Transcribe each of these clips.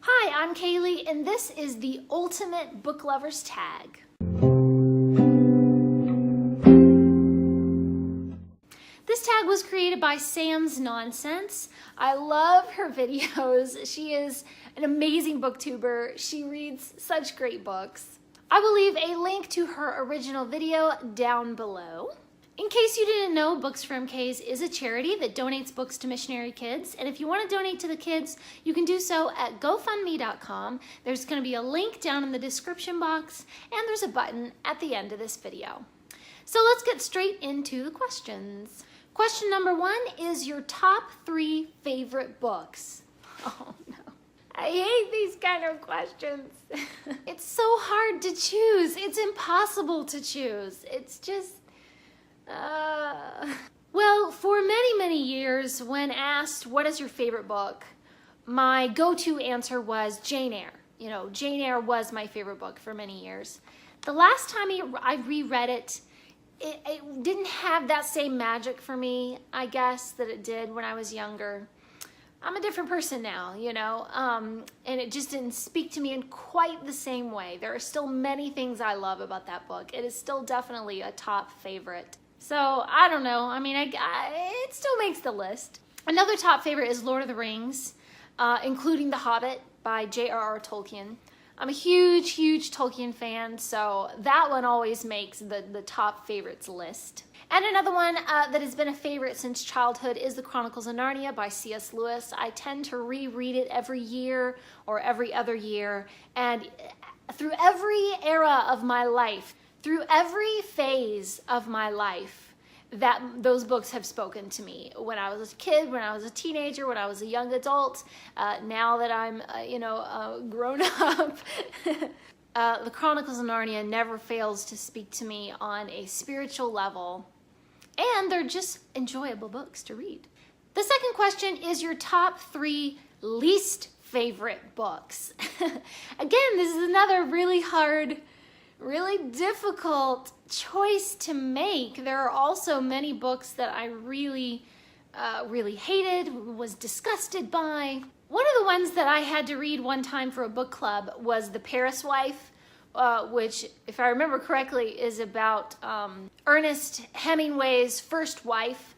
Hi, I'm Kaylee, and this is the Ultimate Book Lovers Tag. This tag was created by Sam's Nonsense. I love her videos. She is an amazing booktuber. She reads such great books. I will leave a link to her original video down below. In case you didn't know, Books for MKs is a charity that donates books to missionary kids. And if you want to donate to the kids, you can do so at GoFundMe.com. There's going to be a link down in the description box, and there's a button at the end of this video. So let's get straight into the questions. Question number 1 is your top 3 favorite books. Oh no. I hate these kind of questions. It's so hard to choose. It's impossible to choose. It's just... Well, for many years, when asked what is your favorite book, my go-to answer was Jane Eyre. You know, Jane Eyre was my favorite book for many years. The last time I reread it, it didn't have that same magic for me, I guess, that it did when I was younger. I'm a different person now, you know, and it just didn't speak to me in quite the same way. There are still many things I love about that book. It is still definitely a top favorite. So, I don't know. I mean, it still makes the list. Another top favorite is Lord of the Rings, including The Hobbit by J.R.R. Tolkien. I'm a huge Tolkien fan, so that one always makes the top favorites list. And another one that has been a favorite since childhood is The Chronicles of Narnia by C.S. Lewis. I tend to reread it every year or every other year, and through every era of my life, through every phase of my life, those books have spoken to me. When I was a kid, when I was a teenager, when I was a young adult, now that I'm, grown up. The Chronicles of Narnia never fails to speak to me on a spiritual level, and they're just enjoyable books to read. The second question is your top 3 least favorite books. Again, this is another really hard, really difficult choice to make. There are also many books that I really hated, was disgusted by. One of the ones that I had to read one time for a book club was The Paris Wife, which, if I remember correctly, is about Ernest Hemingway's first wife,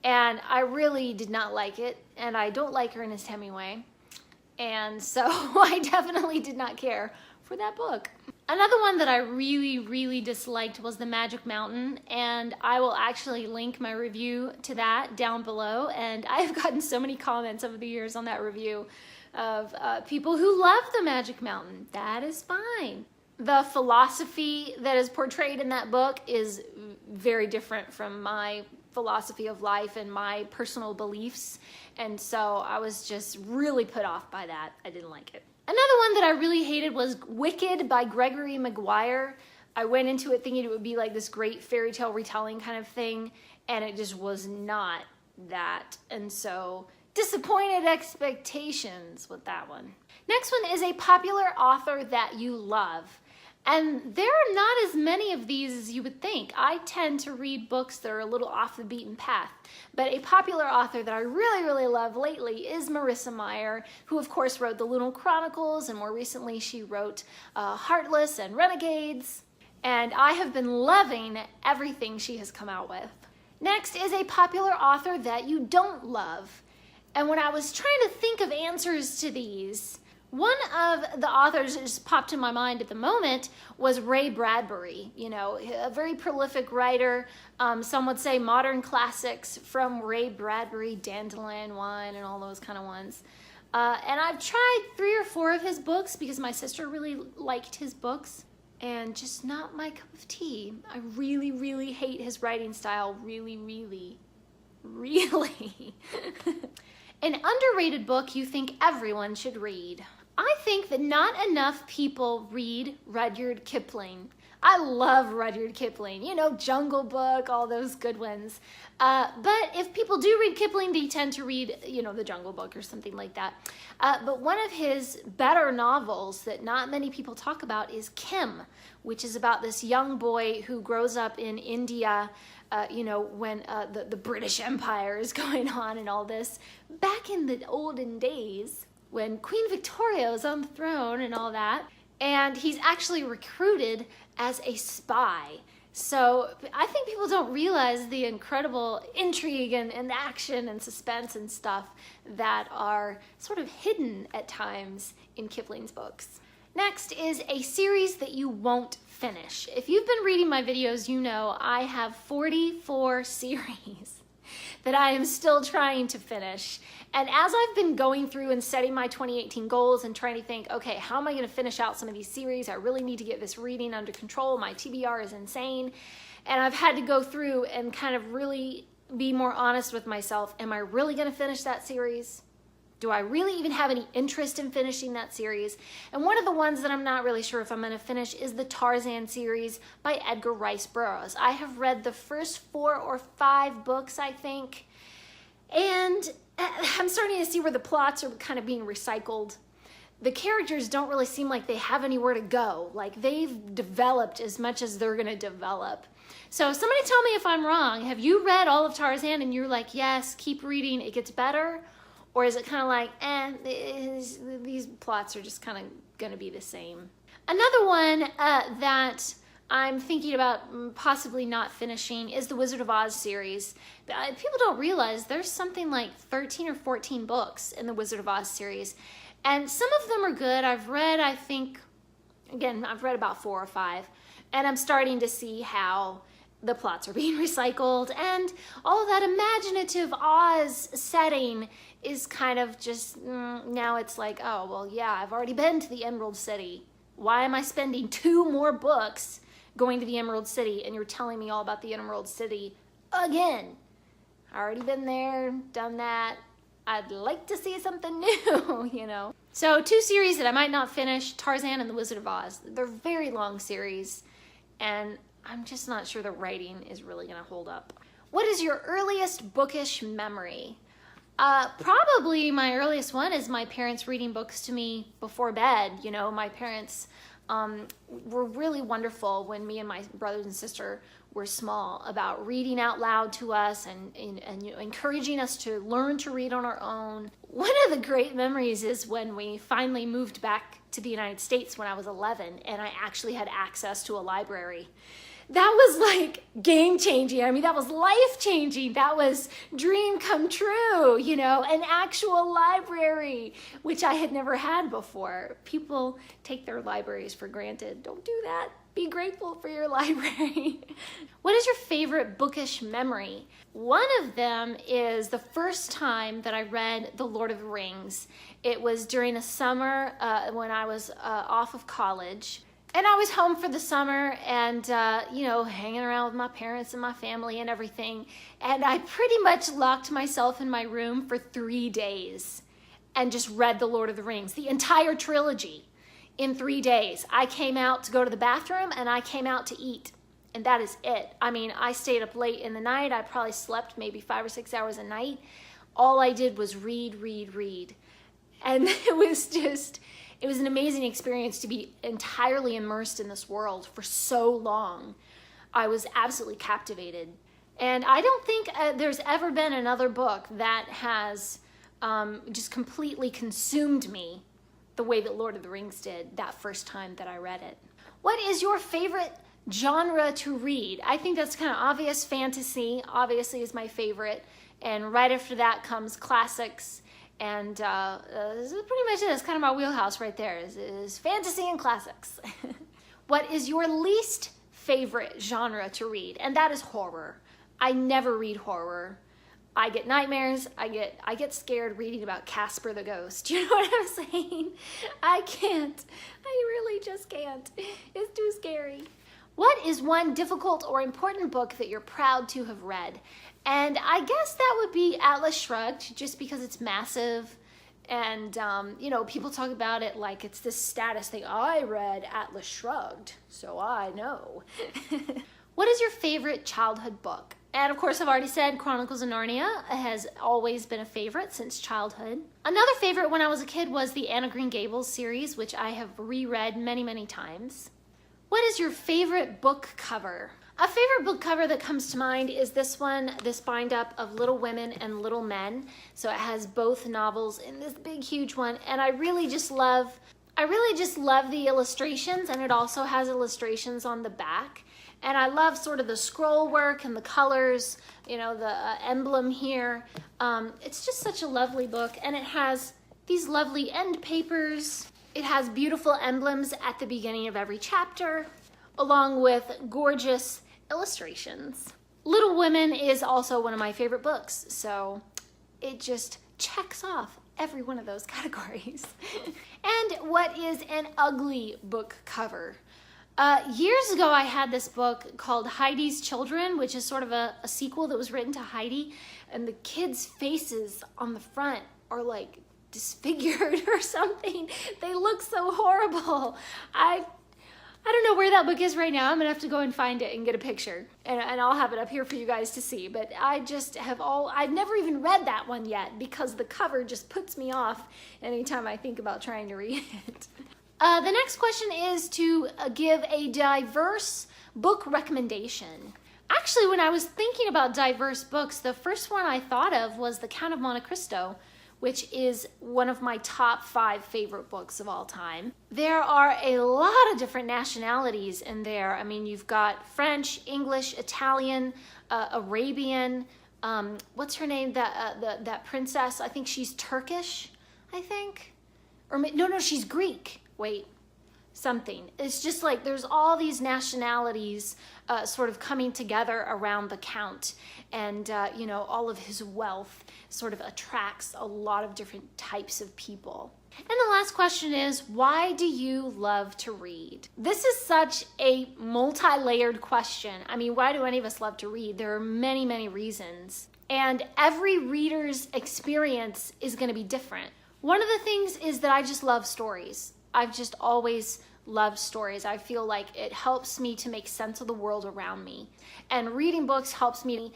and I really did not like it, and I don't like Ernest Hemingway, and so I definitely did not care for that book. Another one that I really disliked was The Magic Mountain, and I will actually link my review to that down below, and I've gotten so many comments over the years on that review of people who love The Magic Mountain. That is fine. The philosophy that is portrayed in that book is very different from my philosophy of life and my personal beliefs, and so I was just really put off by that. I didn't like it. Another one that I really hated was Wicked by Gregory Maguire. I went into it thinking it would be like this great fairy tale retelling kind of thing, and it just was not that. And so, disappointed expectations with that one. Next one is a popular author that you love. And there are not as many of these as you would think. I tend to read books that are a little off the beaten path. But a popular author that I really love lately is Marissa Meyer, who of course wrote The Lunar Chronicles, and more recently she wrote Heartless and Renegades. And I have been loving everything she has come out with. Next is a popular author that you don't love. And when I was trying to think of answers to these, one of the authors that just popped in my mind at the moment was Ray Bradbury. You know, a very prolific writer. Some would say modern classics from Ray Bradbury, Dandelion Wine, and all those kind of ones. And I've tried 3 or 4 of his books because my sister really liked his books, and just not my cup of tea. I really hate his writing style. Really. An underrated book you think everyone should read. I think that not enough people read Rudyard Kipling. I love Rudyard Kipling, you know, Jungle Book, all those good ones. But if people do read Kipling, they tend to read, you know, the Jungle Book or something like that. But one of his better novels that not many people talk about is Kim, which is about this young boy who grows up in India, you know, when the British Empire is going on and all this. Back in the olden days, when Queen Victoria was on the throne and all that. And he's actually recruited as a spy. So I think people don't realize the incredible intrigue and action and suspense and stuff that are sort of hidden at times in Kipling's books. Next is a series that you won't finish. If you've been reading my videos, you know I have 44 series that I am still trying to finish. And as I've been going through and setting my 2018 goals and trying to think, okay, how am I gonna finish out some of these series? I really need to get this reading under control. My TBR is insane. And I've had to go through and kind of really be more honest with myself. Am I really gonna finish that series? Do I really even have any interest in finishing that series? And one of the ones that I'm not really sure if I'm going to finish is the Tarzan series by Edgar Rice Burroughs. I have read the first 4 or 5 books, I think, and I'm starting to see where the plots are kind of being recycled. The characters don't really seem like they have anywhere to go. Like they've developed as much as they're going to develop. So somebody tell me if I'm wrong. Have you read all of Tarzan and you're like, yes, keep reading, it gets better? Or is it kind of like, these plots are just kind of going to be the same? Another one that I'm thinking about possibly not finishing is the Wizard of Oz series. People don't realize there's something like 13 or 14 books in the Wizard of Oz series. And some of them are good. I've read, I think, again, I've read about 4 or 5. And I'm starting to see how the plots are being recycled. And all of that imaginative Oz setting is kind of just, now it's like, oh, well, yeah, I've already been to the Emerald City. Why am I spending 2 more books going to the Emerald City and you're telling me all about the Emerald City again? I already been there, done that. I'd like to see something new, you know? So 2 series that I might not finish, Tarzan and the Wizard of Oz. They're very long series, and I'm just not sure the writing is really gonna hold up. What is your earliest bookish memory? Probably my earliest one is my parents reading books to me before bed. You know, my parents were really wonderful when me and my brothers and sister were small about reading out loud to us and you know, encouraging us to learn to read on our own. One of the great memories is when we finally moved back to the United States when I was 11 and I actually had access to a library. That was like game-changing. I mean, that was life-changing. That was dream come true, you know, an actual library, which I had never had before. People take their libraries for granted. Don't do that. Be grateful for your library. What is your favorite bookish memory? One of them is the first time that I read The Lord of the Rings. It was during a summer when I was off of college. And I was home for the summer and, you know, hanging around with my parents and my family and everything. And I pretty much locked myself in my room for 3 days and just read The Lord of the Rings, the entire trilogy, in 3 days. I came out to go to the bathroom and I came out to eat. And that is it. I mean, I stayed up late in the night. I probably slept maybe 5 or 6 hours a night. All I did was read. And it was an amazing experience to be entirely immersed in this world for so long. I was absolutely captivated. And I don't think there's ever been another book that has just completely consumed me the way that Lord of the Rings did that first time that I read it. What is your favorite genre to read? I think that's kind of obvious. Fantasy, obviously, is my favorite. And right after that comes classics. And this is pretty much it. It's kind of my wheelhouse right there, is fantasy and classics. What is your least favorite genre to read? And that is horror. I never read horror. I get nightmares. I get scared reading about Casper the Ghost. You know what I'm saying? I can't. I really just can't. It's too scary. What is one difficult or important book that you're proud to have read? And I guess that would be Atlas Shrugged, just because it's massive. And, you know, people talk about it like it's this status thing. I read Atlas Shrugged, so I know. What is your favorite childhood book? And of course, I've already said Chronicles of Narnia has always been a favorite since childhood. Another favorite when I was a kid was the Anne of Green Gables series, which I have reread many, many times. What is your favorite book cover? A favorite book cover that comes to mind is this one, this bind up of Little Women and Little Men. So it has both novels in this big, huge one. And I really just love the illustrations, and it also has illustrations on the back. And I love sort of the scroll work and the colors, you know, the emblem here. It's just such a lovely book, and it has these lovely end papers. It has beautiful emblems at the beginning of every chapter, along with gorgeous illustrations. Little Women is also one of my favorite books, so it just checks off every one of those categories. And what is an ugly book cover? Years ago, I had this book called Heidi's Children, which is sort of a sequel that was written to Heidi, and the kids' faces on the front are like disfigured or something. They look so horrible. I don't know where that book is right now. I'm gonna have to go and find it and get a picture, and I'll have it up here for you guys to see. But I've never even read that one yet because the cover just puts me off anytime I think about trying to read it. The next question is to give a diverse book recommendation. Actually, when I was thinking about diverse books, the first one I thought of was The Count of Monte Cristo, which is one of my top 5 favorite books of all time. There are a lot of different nationalities in there. I mean, you've got French, English, Italian, Arabian. What's her name? That princess. I think she's Turkish, I think. Or no, she's Greek. Wait, something. It's just like there's all these nationalities sort of coming together around the Count, and you know, all of his wealth sort of attracts a lot of different types of people. And the last question is, why do you love to read? This is such a multi-layered question. I mean, why do any of us love to read? There are many, many reasons. And every reader's experience is going to be different. One of the things is that I just love stories. I've just always loved stories. I feel like it helps me to make sense of the world around me. And reading books helps me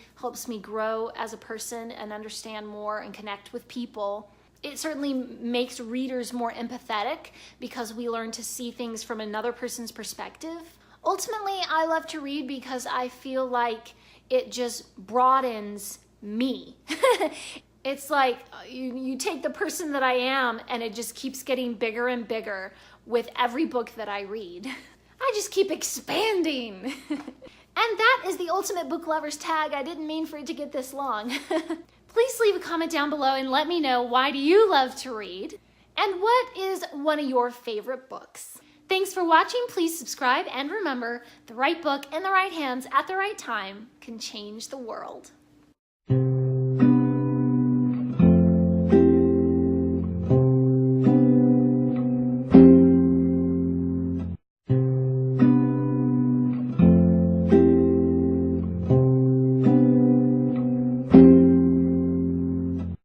grow as a person and understand more and connect with people. It certainly makes readers more empathetic because we learn to see things from another person's perspective. Ultimately, I love to read because I feel like it just broadens me. It's like you take the person that I am and it just keeps getting bigger and bigger with every book that I read. I just keep expanding. And that is the ultimate book lover's tag. I didn't mean for it to get this long. Please leave a comment down below and let me know, why do you love to read? And what is one of your favorite books? Thanks for watching. Please subscribe, and remember, the right book in the right hands at the right time can change the world.